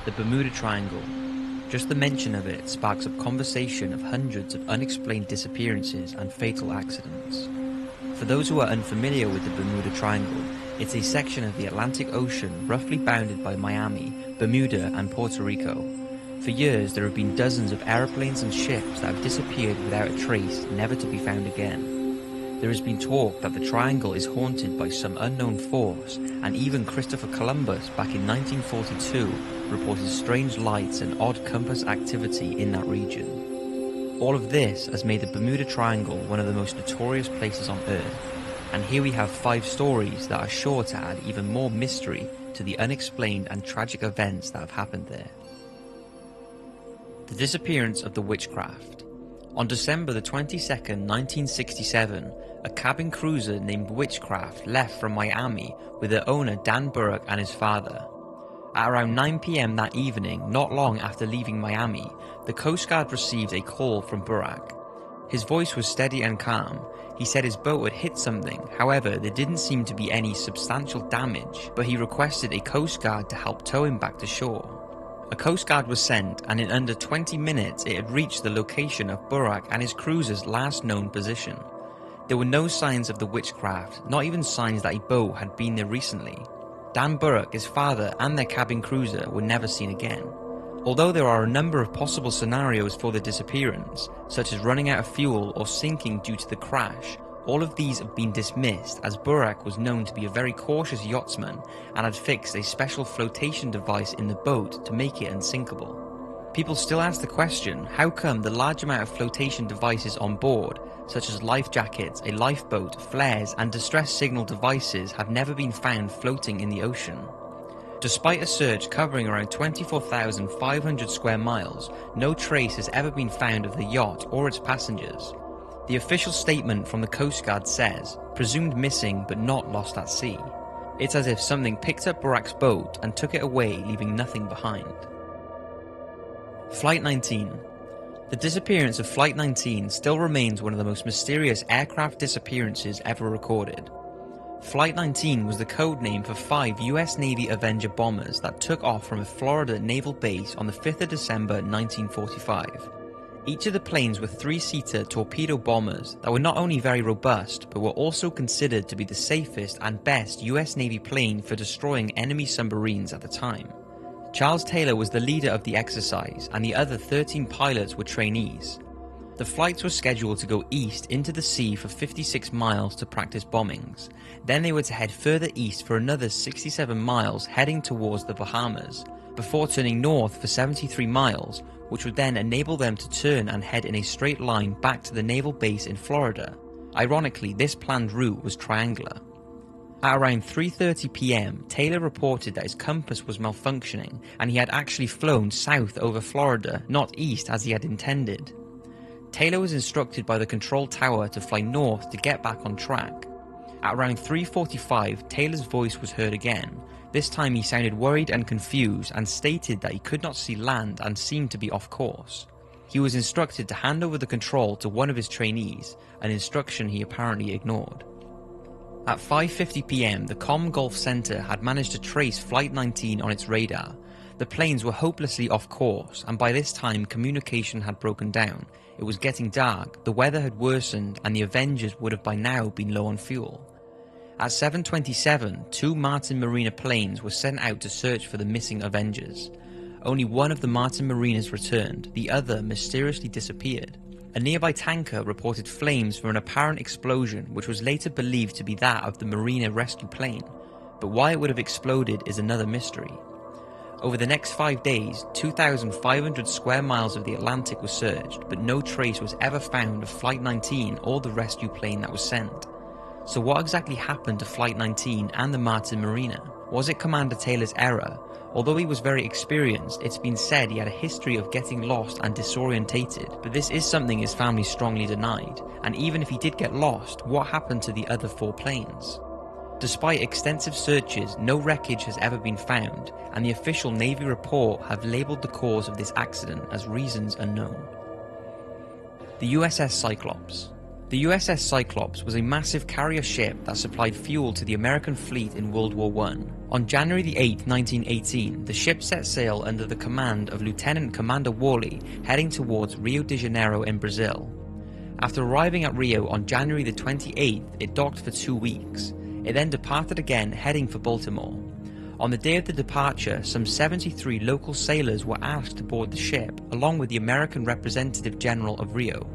the Bermuda Triangle. Just the mention of it sparks up conversation of hundreds of unexplained disappearances and fatal accidents. For those who are unfamiliar with the Bermuda Triangle, it's a section of the Atlantic Ocean roughly bounded by Miami, Bermuda and Puerto Rico. For years there have been dozens of aeroplanes and ships that have disappeared without a trace, never to be found again. There has been talk that the triangle is haunted by some unknown force, and even Christopher Columbus back in 1942 reported strange lights and odd compass activity in that region. All of this has made the Bermuda Triangle one of the most notorious places on Earth, and here we have 5 stories that are sure to add even more mystery to the unexplained and tragic events that have happened there. The disappearance of the Witchcraft. On December the 22nd, 1967, a cabin cruiser named Witchcraft left from Miami with her owner Dan Burke and his father. At around 9 PM that evening, not long after leaving Miami, the Coast Guard received a call from Burke. His voice was steady and calm. He said his boat had hit something, however there didn't seem to be any substantial damage, but he requested a Coast Guard to help tow him back to shore. A Coast Guard was sent, and in under 20 minutes it had reached the location of Burke and his cruiser's last known position. There were no signs of the Witchcraft, not even signs that a boat had been there recently. Dan Burke, his father, and their cabin cruiser were never seen again. Although there are a number of possible scenarios for the disappearance, such as running out of fuel or sinking due to the crash, all of these have been dismissed as Burke was known to be a very cautious yachtsman and had fixed a special flotation device in the boat to make it unsinkable. People still ask the question, how come the large amount of flotation devices on board, such as life jackets, a lifeboat, flares and distress signal devices have never been found floating in the ocean? Despite a search covering around 24,500 square miles, no trace has ever been found of the yacht or its passengers. The official statement from the Coast Guard says, presumed missing but not lost at sea. It's as if something picked up Burke's boat and took it away, leaving nothing behind. Flight 19. The disappearance of Flight 19 still remains one of the most mysterious aircraft disappearances ever recorded. Flight 19 was the code name for 5 US Navy Avenger bombers that took off from a Florida naval base on the 5th of December 1945. Each of the planes were 3-seater torpedo bombers that were not only very robust, but were also considered to be the safest and best US Navy plane for destroying enemy submarines at the time. Charles Taylor was the leader of the exercise, and the other 13 pilots were trainees. The flights were scheduled to go east into the sea for 56 miles to practice bombings. Then they were to head further east for another 67 miles heading towards the Bahamas, before turning north for 73 miles, which would then enable them to turn and head in a straight line back to the naval base in Florida. Ironically, this planned route was triangular. At around 3:30 PM, Taylor reported that his compass was malfunctioning and he had actually flown south over Florida, not east as he had intended. Taylor was instructed by the control tower to fly north to get back on track. At around 3:45, Taylor's voice was heard again. This time he sounded worried and confused and stated that he could not see land and seemed to be off course. He was instructed to hand over the control to one of his trainees, an instruction he apparently ignored. At 5:50 PM, the ComGolf Center had managed to trace Flight 19 on its radar. The planes were hopelessly off course, and by this time communication had broken down. It was getting dark, the weather had worsened, and the Avengers would have by now been low on fuel. At 7:27, 2 Martin Marina planes were sent out to search for the missing Avengers. Only one of the Martin Marinas returned, the other mysteriously disappeared. A nearby tanker reported flames from an apparent explosion which was later believed to be that of the Marina rescue plane, but why it would have exploded is another mystery. Over the next 5 days, 2,500 square miles of the Atlantic was searched, but no trace was ever found of Flight 19 or the rescue plane that was sent. So what exactly happened to Flight 19 and the Martin Marina? Was it Commander Taylor's error? Although he was very experienced, it's been said he had a history of getting lost and disorientated, but this is something his family strongly denied. And even if he did get lost, what happened to the other 4 planes? Despite extensive searches, no wreckage has ever been found, and the official Navy report have labelled the cause of this accident as reasons unknown. The USS Cyclops. The USS Cyclops was a massive carrier ship that supplied fuel to the American fleet in World War I. On January 8, 1918, the ship set sail under the command of Lieutenant Commander Worley, heading towards Rio de Janeiro in Brazil. After arriving at Rio on January the 28th, it docked for 2 weeks. It then departed again, heading for Baltimore. On the day of the departure, some 73 local sailors were asked to board the ship, along with the American Representative General of Rio.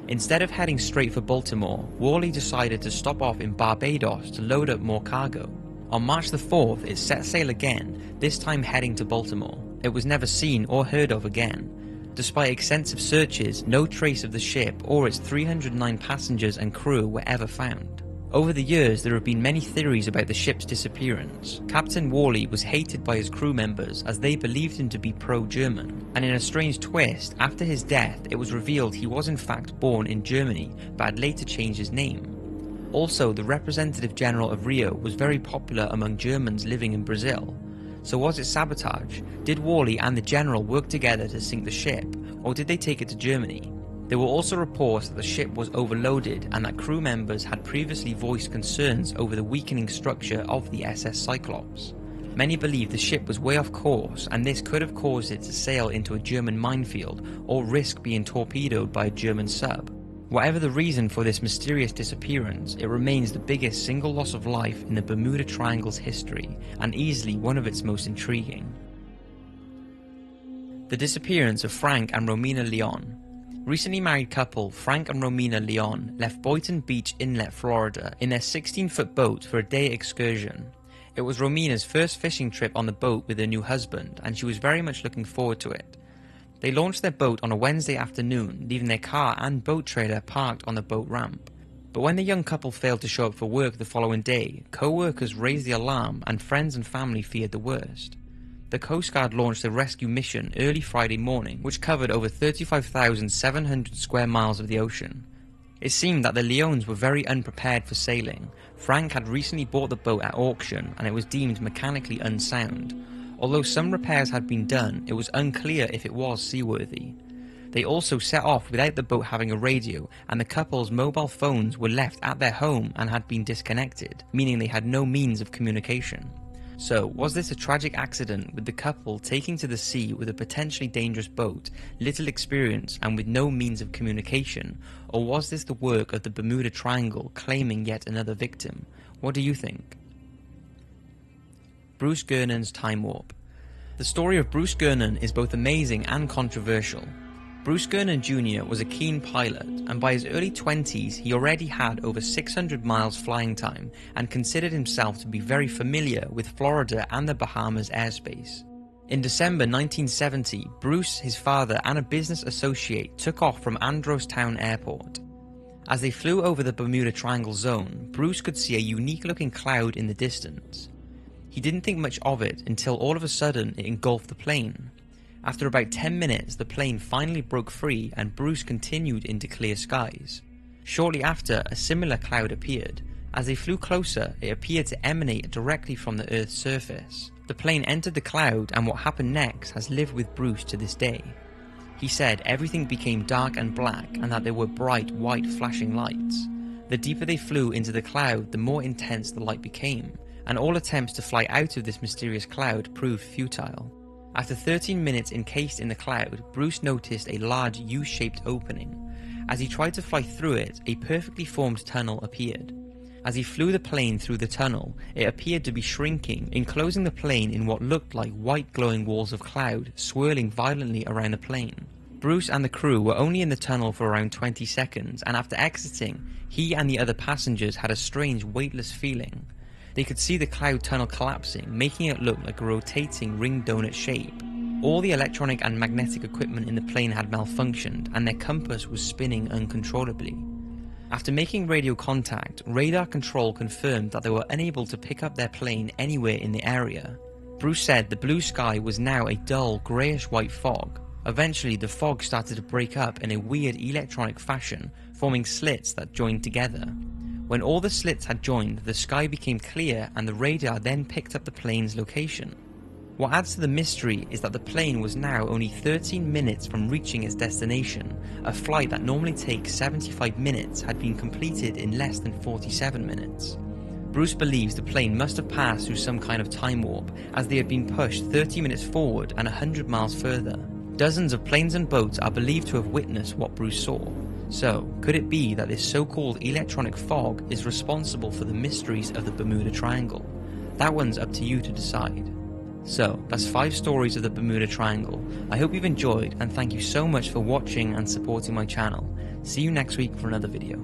Instead of heading straight for Baltimore, Worley decided to stop off in Barbados to load up more cargo. On March the 4th, it set sail again, this time heading to Baltimore. It was never seen or heard of again. Despite extensive searches, no trace of the ship or its 309 passengers and crew were ever found. Over the years, there have been many theories about the ship's disappearance. Captain Worley was hated by his crew members as they believed him to be pro-German, and in a strange twist, after his death, it was revealed he was in fact born in Germany, but had later changed his name. Also, the Representative General of Rio was very popular among Germans living in Brazil. So was it sabotage? Did Worley and the General work together to sink the ship, or did they take it to Germany? There were also reports that the ship was overloaded and that crew members had previously voiced concerns over the weakening structure of the SS Cyclops. Many believe the ship was way off course, and this could have caused it to sail into a German minefield or risk being torpedoed by a German sub. Whatever the reason for this mysterious disappearance, it remains the biggest single loss of life in the Bermuda Triangle's history, and easily one of its most intriguing. The disappearance of Frank and Romina Leon. Recently married couple Frank and Romina Leon left Boynton Beach Inlet, Florida in their 16-foot boat for a day excursion. It was Romina's first fishing trip on the boat with her new husband, and she was very much looking forward to it. They launched their boat on a Wednesday afternoon, leaving their car and boat trailer parked on the boat ramp. But when the young couple failed to show up for work the following day, co-workers raised the alarm and friends and family feared the worst. The Coast Guard launched a rescue mission early Friday morning, which covered over 35,700 square miles of the ocean. It seemed that the Leons were very unprepared for sailing. Frank had recently bought the boat at auction and it was deemed mechanically unsound. Although some repairs had been done, it was unclear if it was seaworthy. They also set off without the boat having a radio, and the couple's mobile phones were left at their home and had been disconnected, meaning they had no means of communication. So, was this a tragic accident with the couple taking to the sea with a potentially dangerous boat, little experience and with no means of communication, or was this the work of the Bermuda Triangle claiming yet another victim? What do you think? Bruce Gernon's Time Warp. The story of Bruce Gernon is both amazing and controversial. Bruce Gernon Jr. was a keen pilot, and by his early 20s he already had over 600 miles flying time and considered himself to be very familiar with Florida and the Bahamas airspace. In December 1970, Bruce, his father and a business associate took off from Androstown Airport. As they flew over the Bermuda Triangle zone, Bruce could see a unique looking cloud in the distance. He didn't think much of it until all of a sudden it engulfed the plane. After about 10 minutes, the plane finally broke free and Bruce continued into clear skies. Shortly after, a similar cloud appeared. As they flew closer, it appeared to emanate directly from the Earth's surface. The plane entered the cloud, and what happened next has lived with Bruce to this day. He said everything became dark and black and that there were bright white flashing lights. The deeper they flew into the cloud, the more intense the light became, and all attempts to fly out of this mysterious cloud proved futile. After 13 minutes encased in the cloud, Bruce noticed a large U-shaped opening. As he tried to fly through it, a perfectly formed tunnel appeared. As he flew the plane through the tunnel, it appeared to be shrinking, enclosing the plane in what looked like white glowing walls of cloud, swirling violently around the plane. Bruce and the crew were only in the tunnel for around 20 seconds, and after exiting, he and the other passengers had a strange weightless feeling. They could see the cloud tunnel collapsing, making it look like a rotating ring donut shape. All the electronic and magnetic equipment in the plane had malfunctioned, and their compass was spinning uncontrollably. After making radio contact, radar control confirmed that they were unable to pick up their plane anywhere in the area. Bruce said the blue sky was now a dull greyish-white fog. Eventually, the fog started to break up in a weird electronic fashion, forming slits that joined together. When all the slits had joined, the sky became clear and the radar then picked up the plane's location. What adds to the mystery is that the plane was now only 13 minutes from reaching its destination. A flight that normally takes 75 minutes had been completed in less than 47 minutes. Bruce believes the plane must have passed through some kind of time warp, as they had been pushed 30 minutes forward and 100 miles further. Dozens of planes and boats are believed to have witnessed what Bruce saw. So, could it be that this so-called electronic fog is responsible for the mysteries of the Bermuda Triangle? That one's up to you to decide. So, that's 5 stories of the Bermuda Triangle. I hope you've enjoyed, and thank you so much for watching and supporting my channel. See you next week for another video.